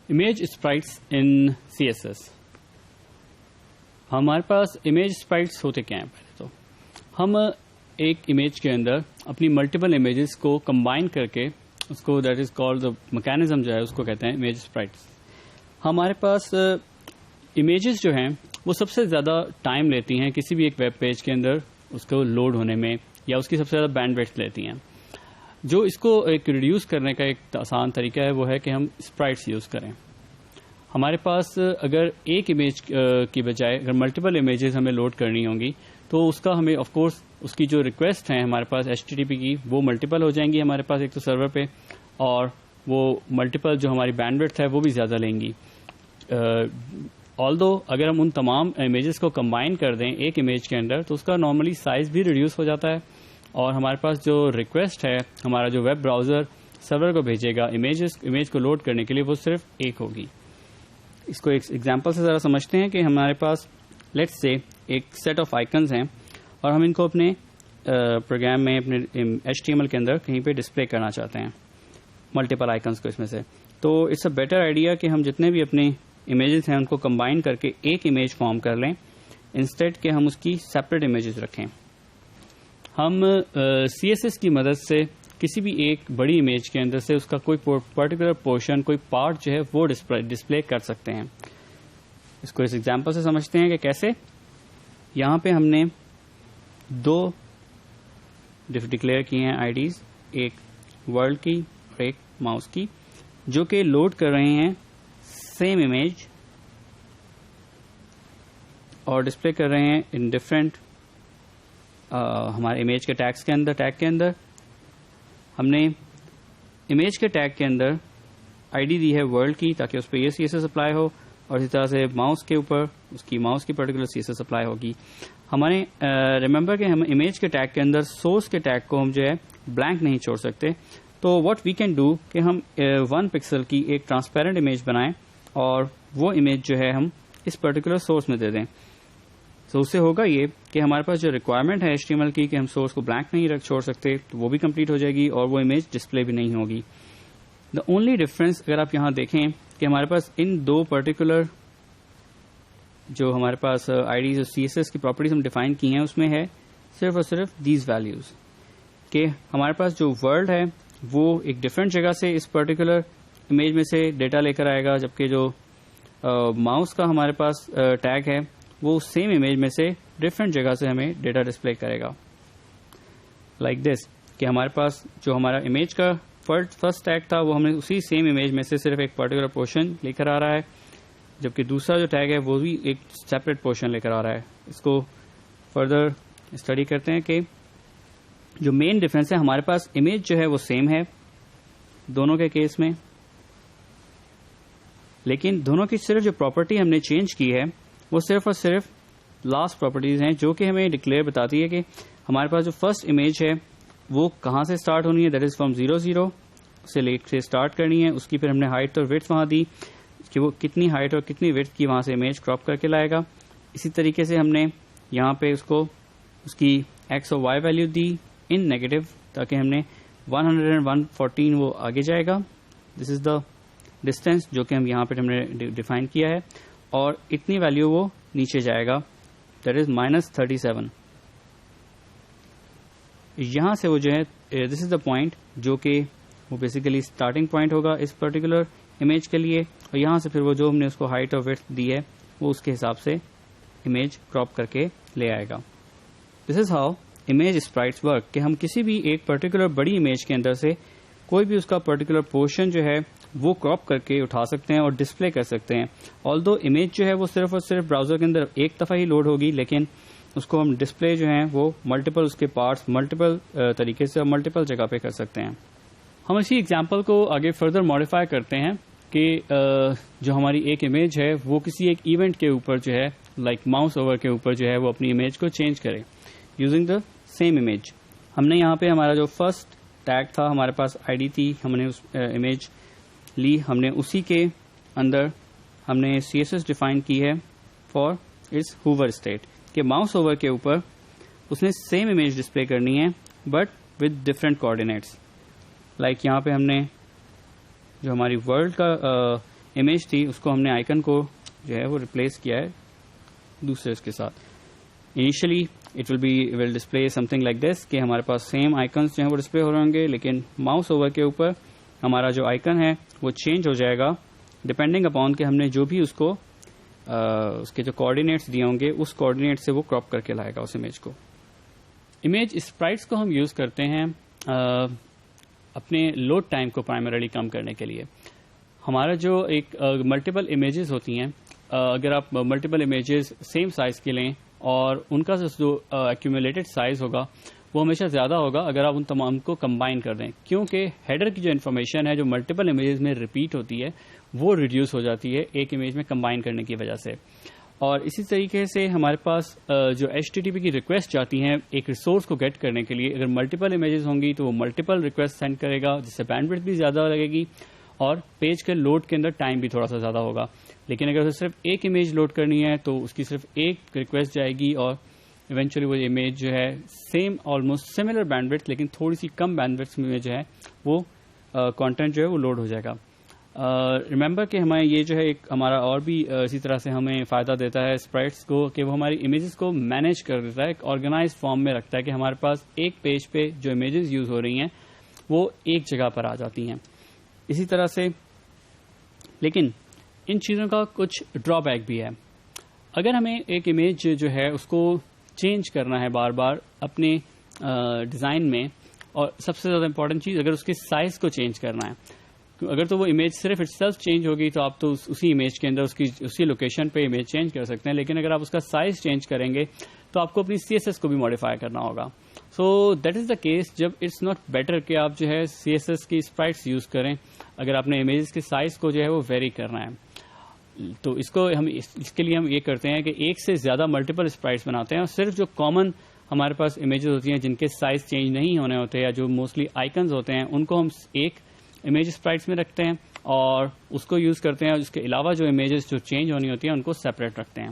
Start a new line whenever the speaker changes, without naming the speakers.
Image اسپرائٹس ان CSS. ہمارے پاس image اسپرائٹس ہوتے کیا ہیں؟ پہلے تو ہم ایک امیج کے اندر اپنی ملٹیپل امیجز کو کمبائن کر کے اس کو that is called the mechanism جو ہے اس کو کہتے ہیں امیج اسپرائٹس. ہمارے پاس امیجز جو ہیں وہ سب سے زیادہ ٹائم لیتی ہیں کسی بھی ایک ویب پیج کے اندر اس کو لوڈ ہونے میں، یا اس کی سب سے زیادہ بینڈ ویڈتھ لیتی ہیں. جو اس کو ایک ریڈیوس کرنے کا ایک آسان طریقہ ہے وہ ہے کہ ہم اسپرائٹس یوز کریں. ہمارے پاس اگر ایک امیج کی بجائے اگر ملٹیپل امیجز ہمیں لوڈ کرنی ہوں گی تو اس کا ہمیں آف کورس اس کی جو ریکویسٹ ہیں ہمارے پاس HTTP کی وہ ملٹیپل ہو جائیں گی ہمارے پاس ایک تو سرور پہ، اور وہ ملٹیپل جو ہماری بینڈ ویڈتھ ہے وہ بھی زیادہ لیں گی. آلدو اگر ہم ان تمام امیجز کو کمبائن کر دیں ایک امیج کے اندر تو اس کا نارملی سائز بھی ریڈیوس ہو جاتا ہے، اور ہمارے پاس جو ریکویسٹ ہے ہمارا جو ویب براؤزر سرور کو بھیجے گا امیج کو لوڈ کرنے کے لیے وہ صرف ایک ہوگی. اس کو ایک ایگزامپل سے ذرا سمجھتے ہیں کہ ہمارے پاس لیٹس سے ایک سیٹ آف آئکنز ہیں اور ہم ان کو اپنے پروگرام میں اپنے HTML کے اندر کہیں پہ ڈسپلے کرنا چاہتے ہیں ملٹیپل آئکنز کو اس میں سے. تو اٹس اے بیٹر آئیڈیا کہ ہم جتنے بھی اپنے امیجز ہیں ان کو کمبائن کر کے ایک امیج فارم کر لیں انسٹیڈ کہ ہم اس کی سیپریٹ امیجز رکھیں. ہم CSS کی مدد سے کسی بھی ایک بڑی امیج کے اندر سے اس کا کوئی پرٹیکولر پورشن کوئی پارٹ جو ہے وہ ڈسپلے کر سکتے ہیں. اس کو اس ایگزامپل سے سمجھتے ہیں کہ کیسے. یہاں پہ ہم نے دو ڈکلیئر کی ہیں IDs، ایک ورلڈ کی اور ایک ماؤس کی، جو کہ لوڈ کر رہے ہیں سیم امیج اور ڈسپلے کر رہے ہیں ان ڈفرینٹ ہمارے امیج کے ٹیگ کے اندر ہم نے امیج کے ٹیگ کے اندر ID دی ہے ورلڈ کی تاکہ اس پہ یہ CSS اپلائی ہو، اور اسی طرح سے ماؤس کے اوپر اس کی ماؤس کی پرٹیکولر CSS اپلائی ہوگی. ہمارے ریمبر کہ ہم امیج کے ٹیگ کے اندر سورس کے ٹیگ کو ہم جو ہے بلینک نہیں چھوڑ سکتے. تو واٹ وی کین ڈو کہ ہم 1 پکسل کی ایک ٹرانسپیرنٹ امیج بنائیں اور وہ امیج جو ہے ہم اس پرٹیکولر سورس میں دے دیں. تو اس سے ہوگا یہ کہ ہمارے پاس جو ریکوائرمنٹ ہے HTML کی کہ ہم سورس کو بلینک نہیں چھوڑ سکتے تو وہ بھی کمپلیٹ ہو جائے گی اور وہ امیج ڈسپلے بھی نہیں ہوگی. دا اونلی ڈفرنس اگر آپ یہاں دیکھیں کہ ہمارے پاس ان دو پرٹیکولر جو ہمارے پاس IDs اور CSS کی پراپرٹیز ہم ڈیفائن کی ہیں اس میں ہے صرف اور صرف دیز ویلیوز، کہ ہمارے پاس جو ورلڈ ہے وہ ایک ڈفرینٹ جگہ سے اس پرٹیکولر امیج میں سے ڈیٹا لے کر آئے گا، جبکہ جو ماؤس کا ہمارے پاس ٹیگ ہے وہ سیم امیج میں سے ڈفرینٹ جگہ سے ہمیں ڈیٹا ڈسپلے کرے گا. لائک دس کہ ہمارے پاس جو ہمارا امیج کا فرسٹ ٹیگ تھا وہ ہم نے اسی سیم امیج میں سے صرف ایک پرٹیکولر پورشن لے کر آ رہا ہے، جبکہ دوسرا جو ٹیگ ہے وہ بھی ایک سیپریٹ پورشن لے کر آ رہا ہے. اس کو فردر اسٹڈی کرتے ہیں کہ جو مین ڈفرینس ہے ہمارے پاس امیج جو ہے وہ سیم ہے دونوں کے کیس میں، لیکن دونوں کی صرف جو پراپرٹی ہم نے چینج کی ہے وہ صرف اور صرف لاسٹ پراپرٹیز ہیں جو کہ ہمیں ڈکلیئر بتاتی ہے کہ ہمارے پاس جو فرسٹ امیج ہے وہ کہاں سے اسٹارٹ ہونی ہے، دیٹ از فرام 0 سے لے سے اسٹارٹ کرنی ہے. اس کی پھر ہم نے ہائٹ اور ویڈتھ وہاں دی کہ وہ کتنی ہائٹ اور کتنی ویڈتھ کی وہاں سے امیج کراپ کر کے لائے گا. اسی طریقے سے ہم نے یہاں پہ اس کی ایکس اور وائی ویلیو دی ان نیگیٹو تاکہ ہم نے 114 وہ آگے جائے گا. دس از دا ڈسٹینس جو کہ ہم یہاں پہ ہم نے ڈیفائن کیا ہے، اور اتنی ویلیو وہ نیچے جائے گا دیٹ از -37. یہاں سے وہ جو ہے دس از دا پوائنٹ جو کہ وہ بیسیکلی اسٹارٹنگ پوائنٹ ہوگا اس پرٹیکولر امیج کے لیے، اور یہاں سے پھر وہ جو ہم نے اس کو ہائٹ اور ویڈتھ دی ہے وہ اس کے حساب سے امیج کراپ کر کے لے آئے گا. دس از ہاؤ امیج اسپرائٹس ورک کہ ہم کسی بھی ایک پرٹیکولر بڑی امیج کے اندر سے کوئی بھی اس کا پرٹیکولر پورشن جو ہے وہ کراپ کر کے اٹھا سکتے ہیں اور ڈسپلے کر سکتے ہیں. آلدو امیج جو ہے وہ صرف اور صرف براؤزر کے اندر ایک دفعہ ہی لوڈ ہوگی، لیکن اس کو ہم ڈسپلے جو ہیں وہ ملٹیپل اس کے پارٹس ملٹیپل طریقے سے اور ملٹیپل جگہ پہ کر سکتے ہیں. ہم اسی ایگزامپل کو آگے فردر ماڈیفائی کرتے ہیں کہ جو ہماری ایک امیج ہے وہ کسی ایک ایونٹ کے اوپر جو ہے لائک ماؤس اوور کے اوپر جو ہے وہ اپنی امیج کو چینج کرے یوزنگ دا سیم امیج. ہم نے یہاں پہ ہمارا جو فرسٹ ٹیگ تھا ہمارے پاس ID تھی، ہم نے اس امیج لی، ہم نے اسی کے اندر ہم نے CSS ڈیفائن کی ہے فار اٹس ہوور اسٹیٹ کہ ماؤس اوور کے اوپر اس نے سیم امیج ڈسپلے کرنی ہے but with different coordinates. Like یہاں پہ ہم نے جو ہماری ورلڈ کا امیج تھی اس کو ہم نے آئکن کو جو ہے وہ ریپلیس کیا ہے دوسرے اس کے ساتھ. Initially it will display some thing like this کہ ہمارے پاس سیم آئکنس جو ہیں وہ ڈسپلے ہو رہے ہوں گے, لیکن ماؤس اوور کے اوپر ہمارا جو آئکن ہے وہ چینج ہو جائے گا ڈپینڈنگ اپون کہ ہم نے جو بھی اس کو اس کے جو کوآرڈینیٹس دیے ہوں گے اس کوآرڈینیٹ سے وہ کراپ کر کے لائے گا اس امیج کو. امیج اسپرائٹس کو ہم یوز کرتے ہیں اپنے لوڈ ٹائم کو پرائمریلی کم کرنے کے لیے. ہمارا جو ایک ملٹیپل امیجز ہوتی ہیں, اگر آپ ملٹیپل امیجز سیم سائز کے لیں اور ان کا جو ایکومولیٹڈ سائز ہوگا وہ ہمیشہ زیادہ ہوگا اگر آپ ان تمام کو کمبائن کر دیں, کیونکہ ہیڈر کی جو انفارمیشن ہے جو ملٹیپل امیجز میں ریپیٹ ہوتی ہے وہ ریڈیوس ہو جاتی ہے ایک امیج میں کمبائن کرنے کی وجہ سے. اور اسی طریقے سے ہمارے پاس جو HTTP کی ریکویسٹ جاتی ہیں ایک ریسورس کو گیٹ کرنے کے لیے, اگر ملٹیپل امیجز ہوں گی تو وہ ملٹیپل ریکویسٹ سینڈ کرے گا جس سے بینڈ وڈتھ بھی زیادہ لگے گی اور پیج کے لوڈ کے اندر ٹائم بھی تھوڑا سا زیادہ ہوگا. لیکن اگر اسے صرف ایک امیج لوڈ کرنی ہے تو اس کی صرف ایک ریکویسٹ جائے گی اور ایونچولی وہ امیج جو ہے same almost similar bandwidth لیکن تھوڑی سی کم بینڈ وڈتھ میں جو ہے وہ کانٹینٹ جو ہے وہ لوڈ ہو جائے گا. ریممبر کہ ہمیں یہ جو ہے ایک ہمارا اور بھی اسی طرح سے ہمیں فائدہ دیتا ہے اسپرائٹس کو کہ وہ ہماری امیجز کو مینیج کر دیتا ہے, ایک آرگنائز فارم میں رکھتا ہے کہ ہمارے پاس ایک پیج پہ جو امیجز یوز ہو رہی ہیں وہ ایک جگہ پر آ جاتی ہیں. اسی طرح سے لیکن ان چیزوں کا کچھ ڈرا بیک بھی ہے. اگر ہمیں ایک امیج جو ہے اس کو چینج کرنا ہے بار بار اپنے ڈیزائن میں, اور سب سے زیادہ امپورٹنٹ چیز اگر اس کے سائز کو چینج کرنا ہے, اگر تو وہ امیج صرف اٹ سیلف چینج ہوگی تو آپ تو اسی امیج کے اندر اسی لوکیشن پہ امیج چینج کر سکتے ہیں, لیکن اگر آپ اس کا سائز چینج کریں گے تو آپ کو اپنی CSS کو بھی ماڈیفائی کرنا ہوگا. So that is the case جب اٹس ناٹ بیٹر کہ آپ جو ہے CSS کی اسپرائٹس یوز کریں اگر آپ نے امیجز کے سائز کو جو ہے وہ ویری کرنا ہے. تو اس کے لیے ہم یہ کرتے ہیں کہ ایک سے زیادہ ملٹیپل اسپرائٹس بناتے ہیں اور صرف جو کامن ہمارے پاس امیجز ہوتی ہیں جن کے سائز چینج نہیں ہونے ہوتے یا جو موسٹلی آئکنز ہوتے ہیں ان کو ہم ایک امیج اسپرائٹس میں رکھتے ہیں اور اس کو یوز کرتے ہیں, اور اس کے علاوہ جو امیجز جو چینج ہونی ہوتی ہیں ان کو سیپریٹ رکھتے ہیں.